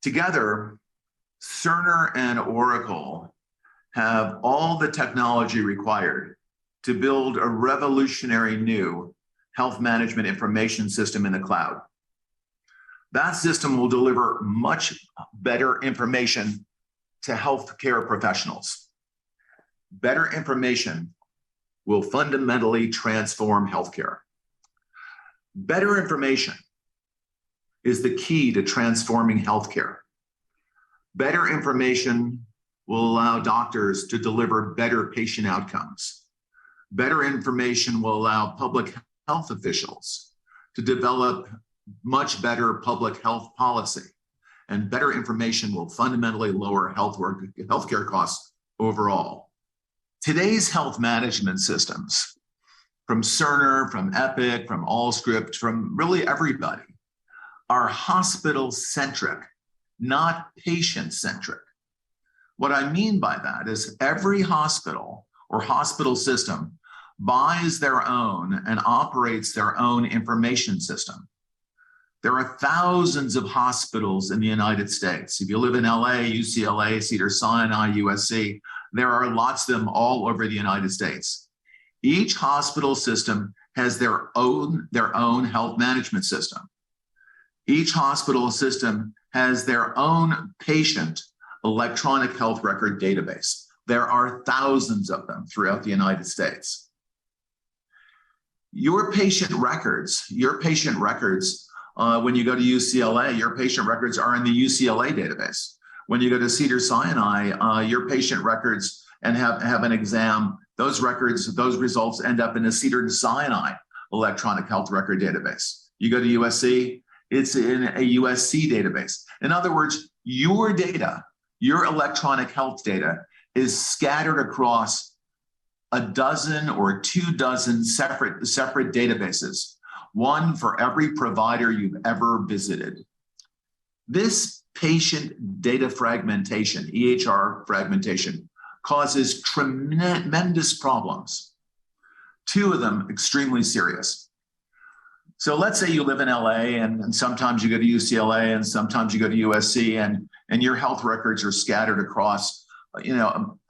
Together, Cerner and Oracle have all the technology required to build a revolutionary new health management information system in the cloud. That system will deliver much better information to healthcare professionals. Better information will fundamentally transform healthcare. Better information is the key to transforming healthcare. Better information will allow doctors to deliver better patient outcomes. Better information will allow public health officials to develop much better public health policy. And better information will fundamentally lower healthcare costs overall. Today's health management systems, from Cerner, from Epic, from Allscripts, from really everybody, are hospital-centric, not patient-centric. What I mean by that is every hospital or hospital system buys their own and operates their own information system. There are thousands of hospitals in the United States. If you live in LA, UCLA, Cedars-Sinai, USC, there are lots of them all over the United States. Each hospital system has their own health management system. Each hospital system has their own patient electronic health record database. There are thousands of them throughout the United States. Your patient records, when you go to UCLA, your patient records are in the UCLA database. When you go to Cedars-Sinai, your patient records and have an exam, those results end up in the Cedars-Sinai electronic health record database. You go to USC, it's in a USC database. In other words, your data, your electronic health data is scattered across a dozen or 24 separate databases, one for every provider you've ever visited. This patient data fragmentation, EHR fragmentation, causes tremendous problems. Two of them extremely serious. So let's say you live in LA and sometimes you go to UCLA and sometimes you go to USC and your health records are scattered across,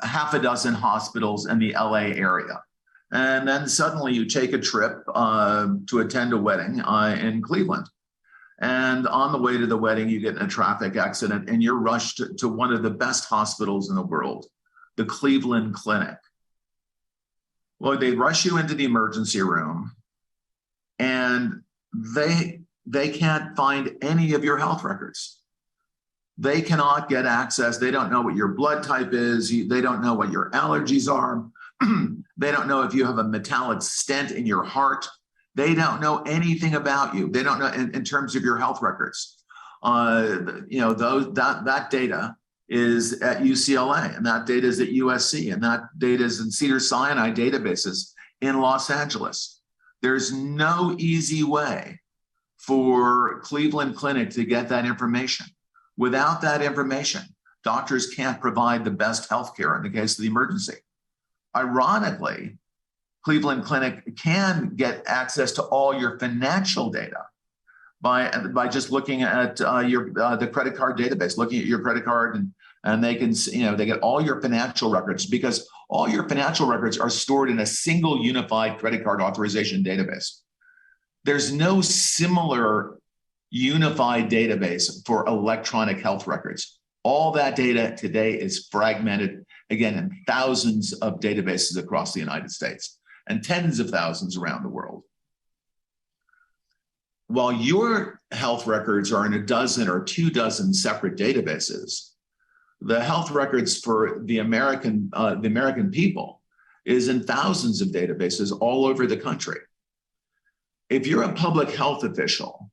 half a dozen hospitals in the LA area. And then suddenly you take a trip to attend a wedding in Cleveland. And on the way to the wedding, you get in a traffic accident and you're rushed to one of the best hospitals in the world, the Cleveland Clinic. Well, they rush you into the emergency room and they can't find any of your health records. They cannot get access. They don't know what your blood type is. They don't know what your allergies are. They don't know if you have a metallic stent in your heart. They don't know anything about you. They don't know in terms of your health records. That data is at UCLA, and that data is at USC, and that data is in Cedars-Sinai databases in Los Angeles. There's no easy way for Cleveland Clinic to get that information. Without that information, doctors can't provide the best healthcare in the case of the emergency. Ironically, Cleveland Clinic can get access to all your financial data by just looking at the credit card database, looking at your credit card, and they can, they get all your financial records because all your financial records are stored in a single unified credit card authorization database. There's no similar unified database for electronic health records. All that data today is fragmented, again, in thousands of databases across the United States and tens of thousands around the world. While your health records are in a dozen or 24 separate databases, the health records for the American people is in thousands of databases all over the country. If you're a public health official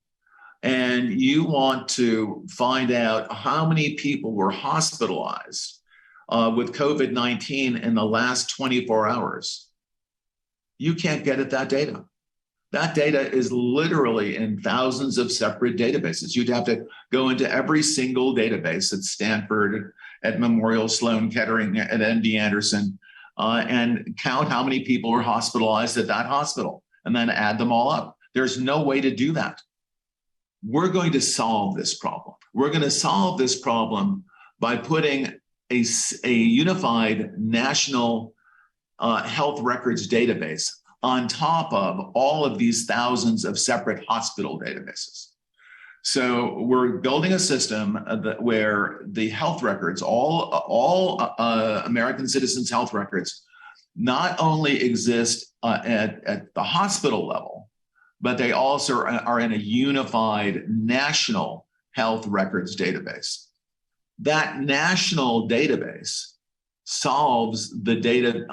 and you want to find out how many people were hospitalized with COVID-19 in the last 24 hours, you can't get at that data. That data is literally in thousands of separate databases. You'd have to go into every single database at Stanford, at Memorial Sloan Kettering, at MD Anderson, and count how many people were hospitalized at that hospital, and then add them all up. There's no way to do that. We're going to solve this problem. We're going to solve this problem by putting a unified national health records database on top of all of these thousands of separate hospital databases. So we're building a system where the health records, all American citizens' health records, not only exist at the hospital level, but they also are in a unified national health records database. That national database solves the data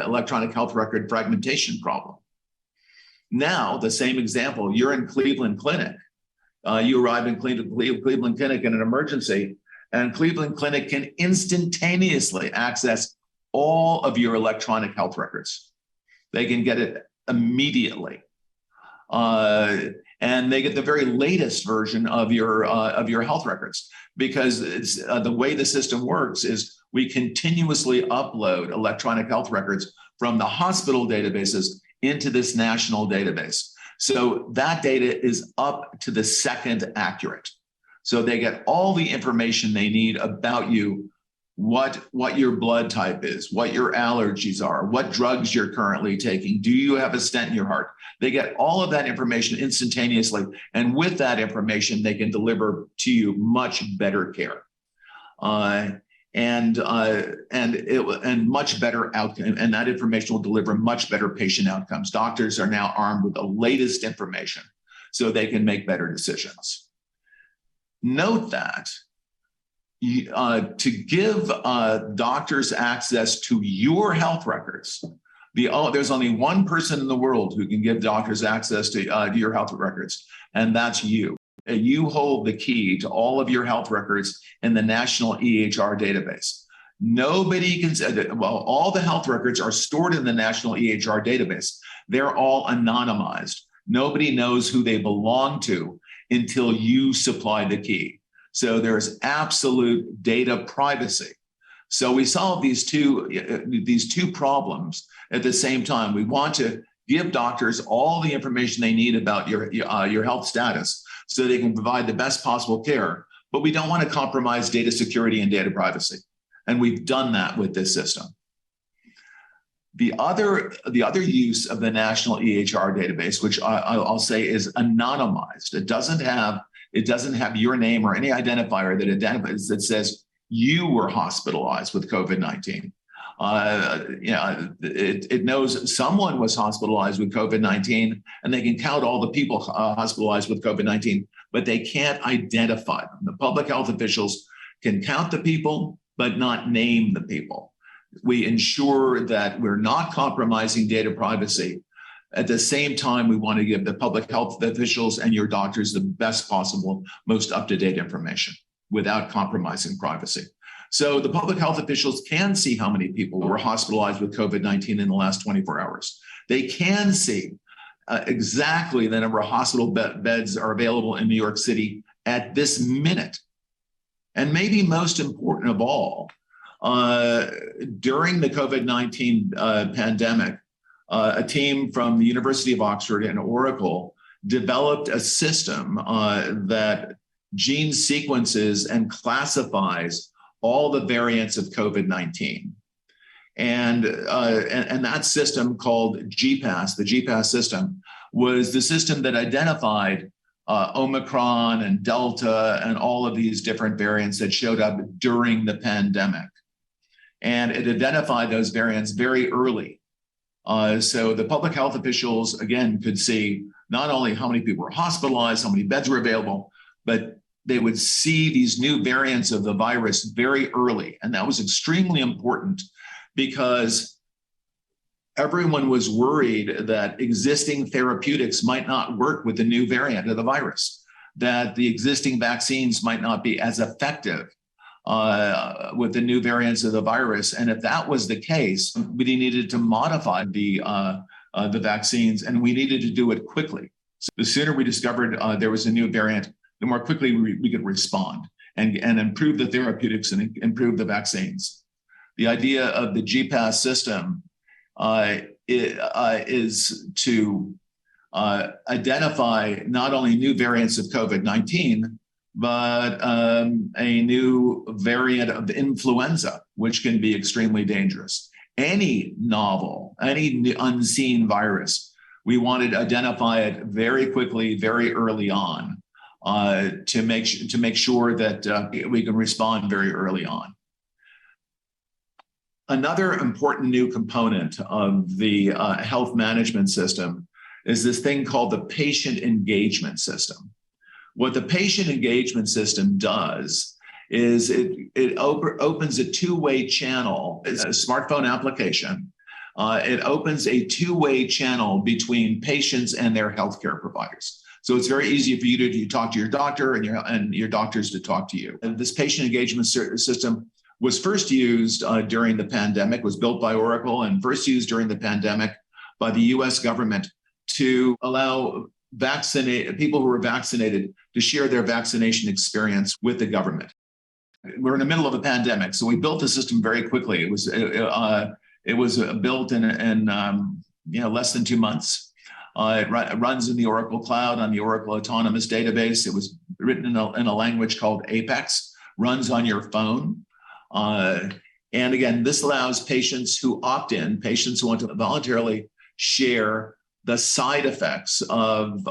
electronic health record fragmentation problem. Now, the same example, you're in Cleveland Clinic. You arrive in Cleveland Clinic in an emergency, and Cleveland Clinic can instantaneously access all of your electronic health records. They can get it immediately. And they get the very latest version of your health records, because it's, the way the system works is we continuously upload electronic health records from the hospital databases into this national database. So that data is up to the second accurate. So they get all the information they need about you, what your blood type is, what your allergies are, what drugs you're currently taking, do you have a stent in your heart? They get all of that information instantaneously, and with that information, they can deliver to you much better care, and much better outcome. And that information will deliver much better patient outcomes. Doctors are now armed with the latest information, so they can make better decisions. Note that to give doctors access to your health records, there's only one person in the world who can give doctors access to your health records, and that's you. You hold the key to all of your health records in the national EHR database. Nobody can say, well, all the health records are stored in the national EHR database. They're all anonymized. Nobody knows who they belong to until you supply the key. So there's absolute data privacy. So we solve these two problems at the same time. We want to give doctors all the information they need about your health status so they can provide the best possible care, but we don't want to compromise data security and data privacy. And we've done that with this system. The other use of the national EHR database, which I'll say is anonymized. It doesn't have your name or any identifier that says you were hospitalized with COVID-19. It knows someone was hospitalized with COVID-19, and they can count all the people hospitalized with COVID-19, but they can't identify them. The public health officials can count the people, but not name the people. We ensure that we're not compromising data privacy. At the same time, we want to give the public health officials and your doctors the best possible, most up-to-date information without compromising privacy. So the public health officials can see how many people were hospitalized with COVID-19 in the last 24 hours. They can see exactly the number of hospital beds are available in New York City at this minute. And maybe most important of all, during the COVID-19 pandemic, a team from the University of Oxford and Oracle developed a system that gene sequences and classifies all the variants of COVID-19. And that system called GPAS, the GPAS system, was the system that identified Omicron and Delta and all of these different variants that showed up during the pandemic. And it identified those variants very early. So the public health officials, again, could see not only how many people were hospitalized, how many beds were available, but they would see these new variants of the virus very early. And that was extremely important because everyone was worried that existing therapeutics might not work with the new variant of the virus, that the existing vaccines might not be as effective with the new variants of the virus. And if that was the case, we needed to modify the vaccines, and we needed to do it quickly. So the sooner we discovered there was a new variant, the more quickly we could respond and improve the therapeutics and improve the vaccines. The idea of the GPAS system is to identify not only new variants of COVID-19, but a new variant of influenza, which can be extremely dangerous. Any novel, any unseen virus, we wanted to identify it very quickly, very early on, to make sure that we can respond very early on. Another important new component of the health management system is this thing called the patient engagement system. What the patient engagement system does is it opens a two-way channel. It's a smartphone application. It opens a two-way channel between patients and their healthcare providers. So it's very easy for you to talk to your doctor and your doctors to talk to you. And this patient engagement system was first used during the pandemic, was built by Oracle and first used during the pandemic by the US government to allow people who were vaccinated to share their vaccination experience with the government. We're in the middle of a pandemic, so we built the system very quickly. It was built in less than 2 months. It runs in the Oracle Cloud on the Oracle Autonomous Database. It was written in a language called Apex, runs on your phone. And again, this allows patients who opt in, patients who want to voluntarily share the side effects of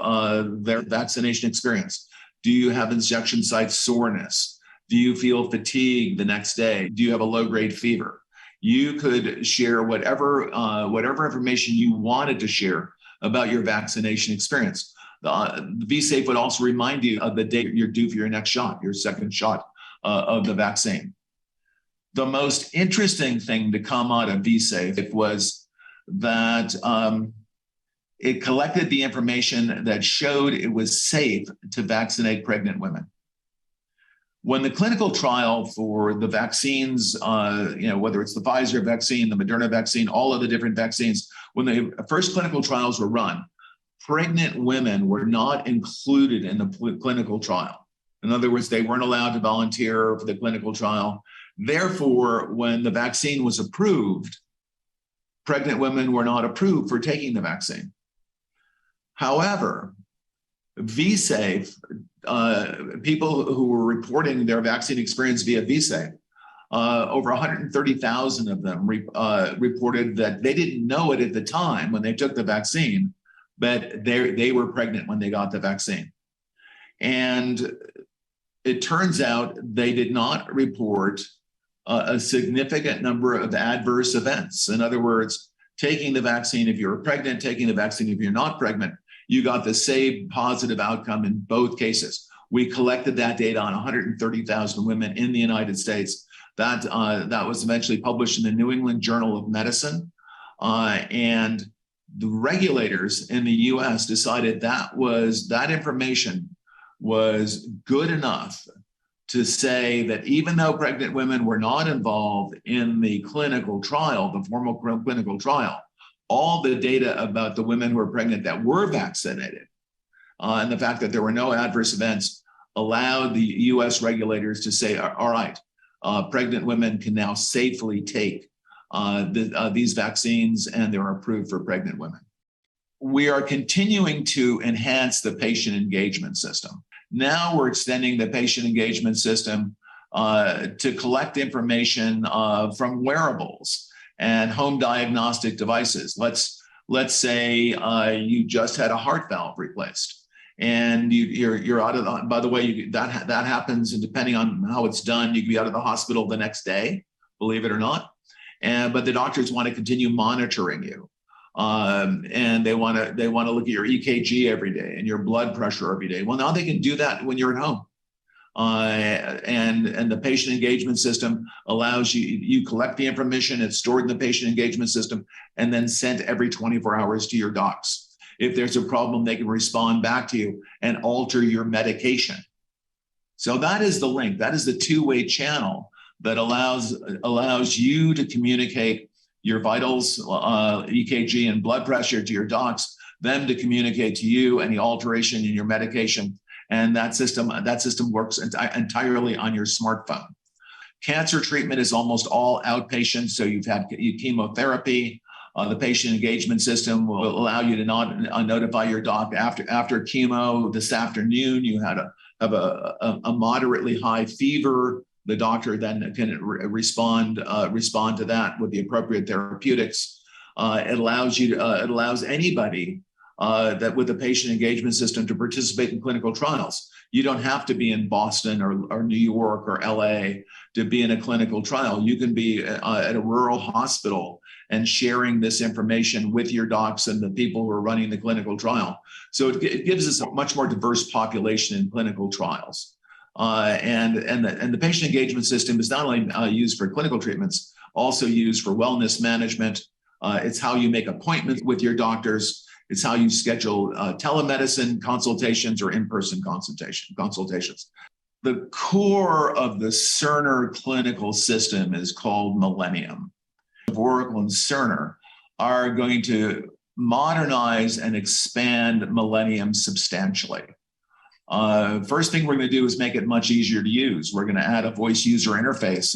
their vaccination experience. Do you have injection site soreness? Do you feel fatigue the next day? Do you have a low-grade fever? You could share whatever information you wanted to share about your vaccination experience. The vSafe would also remind you of the date you're due for your next shot, your second shot of the vaccine. The most interesting thing to come out of vSafe was that it collected the information that showed it was safe to vaccinate pregnant women. When the clinical trial for the vaccines, whether it's the Pfizer vaccine, the Moderna vaccine, all of the different vaccines, when the first clinical trials were run, pregnant women were not included in the clinical trial. In other words, they weren't allowed to volunteer for the clinical trial. Therefore, when the vaccine was approved, pregnant women were not approved for taking the vaccine. However, vSafe, people who were reporting their vaccine experience via vSafe, over 130,000 of them reported that they didn't know it at the time when they took the vaccine, but they were pregnant when they got the vaccine. And it turns out they did not report a significant number of adverse events. In other words, taking the vaccine if you're pregnant, taking the vaccine if you're not pregnant, you got the same positive outcome in both cases. We collected that data on 130,000 women in the United States. That was eventually published in the New England Journal of Medicine. And the regulators in the US decided that information was good enough to say that even though pregnant women were not involved in the clinical trial, the formal clinical trial, all the data about the women who were pregnant that were vaccinated and the fact that there were no adverse events allowed the US regulators to say, all right, pregnant women can now safely take these vaccines and they're approved for pregnant women. We are continuing to enhance the patient engagement system. Now we're extending the patient engagement system to collect information from wearables and home diagnostic devices. Let's say you just had a heart valve replaced, and you're out of the. By the way, that happens, and depending on how it's done, you can be out of the hospital the next day, believe it or not. But the doctors want to continue monitoring you. And they want to look at your EKG every day and your blood pressure every day. Well, now they can do that when you're at home. And the patient engagement system allows you collect the information, it's stored in the patient engagement system, and then sent every 24 hours to your docs. If there's a problem, they can respond back to you and alter your medication. So that is the link. That is the two-way channel that allows you to communicate your vitals, EKG and blood pressure to your docs, them to communicate to you any alteration in your medication. And that system works entirely on your smartphone. Cancer treatment is almost all outpatient. So you've had chemotherapy. The patient engagement system will allow you to notify your doc after chemo this afternoon. You had have a moderately high fever, the doctor then can respond to that with the appropriate therapeutics. It allows anybody that with the patient engagement system to participate in clinical trials. You don't have to be in Boston or New York or LA to be in a clinical trial. You can be at a rural hospital and sharing this information with your docs and the people who are running the clinical trial. So it gives us a much more diverse population in clinical trials. And the patient engagement system is not only used for clinical treatments, also used for wellness management. It's how you make appointments with your doctors. It's how you schedule telemedicine consultations or in-person consultations. The core of the Cerner clinical system is called Millennium. Oracle and Cerner are going to modernize and expand Millennium substantially. First thing we're going to do is make it much easier to use. We're going to add a voice user interface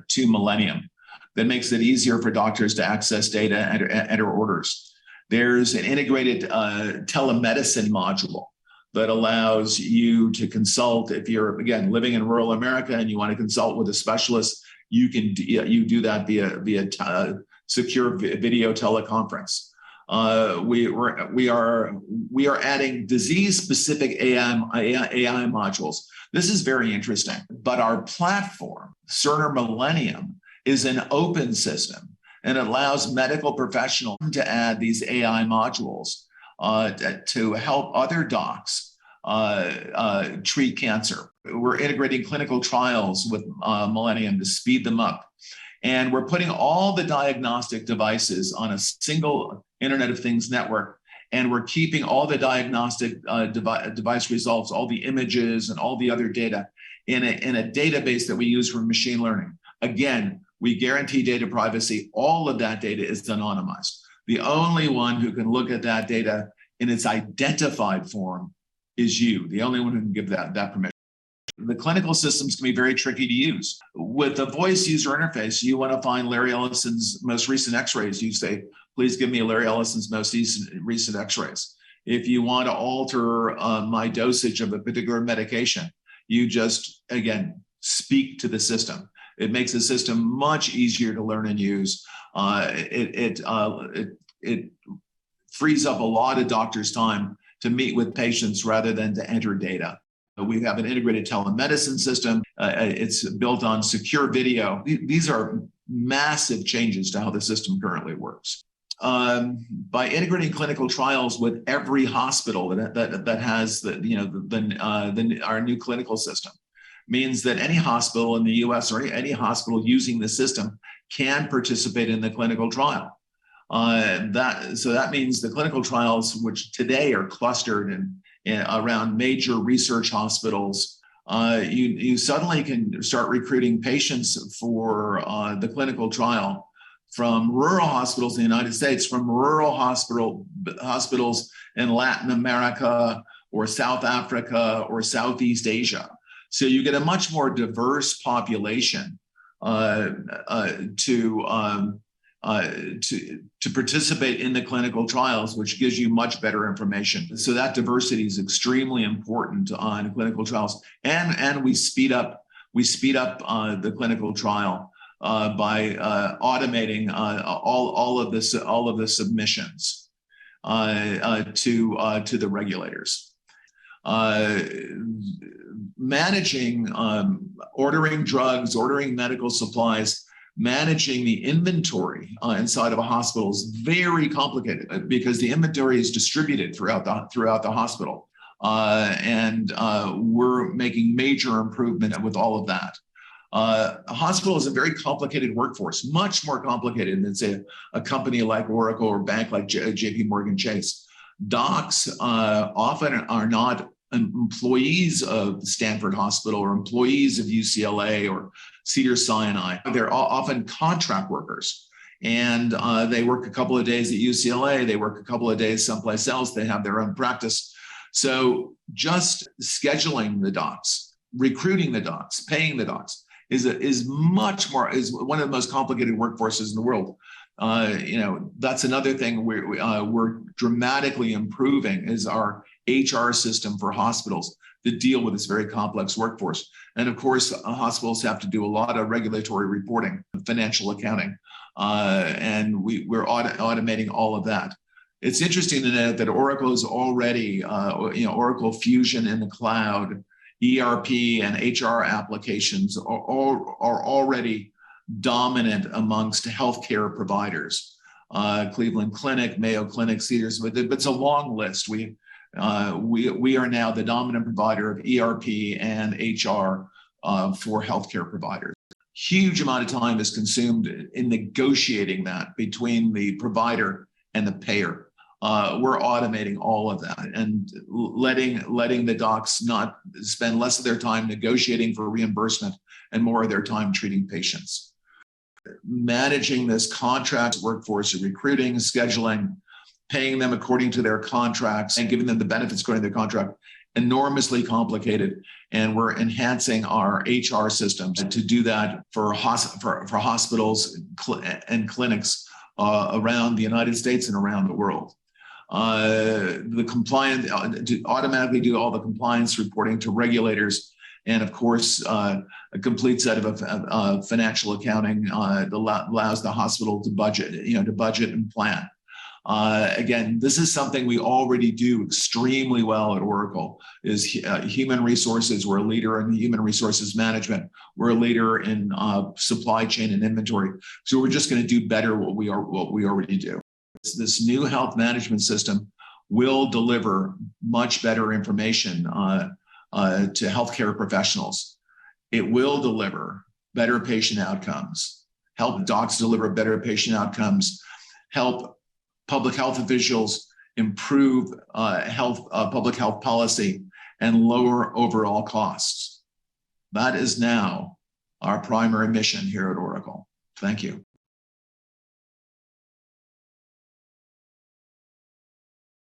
to Millennium that makes it easier for doctors to access data and enter orders. There's an integrated telemedicine module that allows you to consult. If you're, again, living in rural America and you want to consult with a specialist, you do that via secure video teleconference. We are adding disease-specific AI modules. This is very interesting. But our platform, Cerner Millennium, is an open system, and it allows medical professionals to add these AI modules to help other docs treat cancer. We're integrating clinical trials with Millennium to speed them up. And we're putting all the diagnostic devices on a single Internet of Things network. And we're keeping all the diagnostic device results, all the images and all the other data in a database that we use for machine learning. Again, we guarantee data privacy. All of that data is anonymized. The only one who can look at that data in its identified form is you, the only one who can give that permission. The clinical systems can be very tricky to use. With the voice user interface, you want to find Larry Ellison's most recent x-rays. You say, please give me Larry Ellison's most recent x-rays. If you want to alter my dosage of a particular medication, you just, again, speak to the system. It makes the system much easier to learn and use. It frees up a lot of doctors' time to meet with patients rather than to enter data. We have an integrated telemedicine system. It's built on secure video. These are massive changes to how the system currently works. By integrating clinical trials with every hospital that has our new clinical system, means that any hospital in the US or any hospital using the system can participate in the clinical trial. So that means the clinical trials, which today are clustered around major research hospitals, you suddenly can start recruiting patients for the clinical trial from rural hospitals in the United States, from rural hospitals in Latin America or South Africa or Southeast Asia. So you get a much more diverse population to participate in the clinical trials, which gives you much better information. So that diversity is extremely important on clinical trials, and we speed up the clinical trial by automating all of the submissions to the regulators. Managing, ordering drugs, ordering medical supplies, managing the inventory inside of a hospital is very complicated because the inventory is distributed throughout the hospital. And we're making major improvement with all of that. A hospital is a very complicated workforce, much more complicated than, say, a company like Oracle or a bank like JP Morgan Chase. Docs often are not employees of Stanford Hospital or employees of UCLA or Cedars-Sinai. They're often contract workers, and they work a couple of days at UCLA, they work a couple of days someplace else, they have their own practice. So just scheduling the docs, recruiting the docs, paying the docs is one of the most complicated workforces in the world. That's another thing we're dramatically improving is our HR system for hospitals. that deal with this very complex workforce. And of course, hospitals have to do a lot of regulatory reporting, financial accounting, and we're automating all of that. It's interesting to note that Oracle is already, Oracle Fusion in the cloud, ERP and HR applications are already dominant amongst healthcare providers. Cleveland Clinic, Mayo Clinic, Cedars, but it's a long list. We are now the dominant provider of ERP and HR for healthcare providers. Huge amount of time is consumed in negotiating that between the provider and the payer. We're automating all of that and letting the docs not spend less of their time negotiating for reimbursement and more of their time treating patients. Managing this contract workforce, recruiting, scheduling, paying them according to their contracts and giving them the benefits according to their contract, enormously complicated. And we're enhancing our HR systems to do that for hospitals and clinics around the United States and around the world. The compliance, to automatically do all the compliance reporting to regulators, and of course, a complete set of financial accounting that allows the hospital to budget, and plan. Again, this is something we already do extremely well at Oracle. Is human resources. We're a leader in human resources management. We're a leader in supply chain and inventory. So we're just going to do better what we already do. This new health management system will deliver much better information to healthcare professionals. It will deliver better patient outcomes, help docs deliver better patient outcomes, help public health officials improve public health policy, and lower overall costs. That is now our primary mission here at Oracle. Thank you.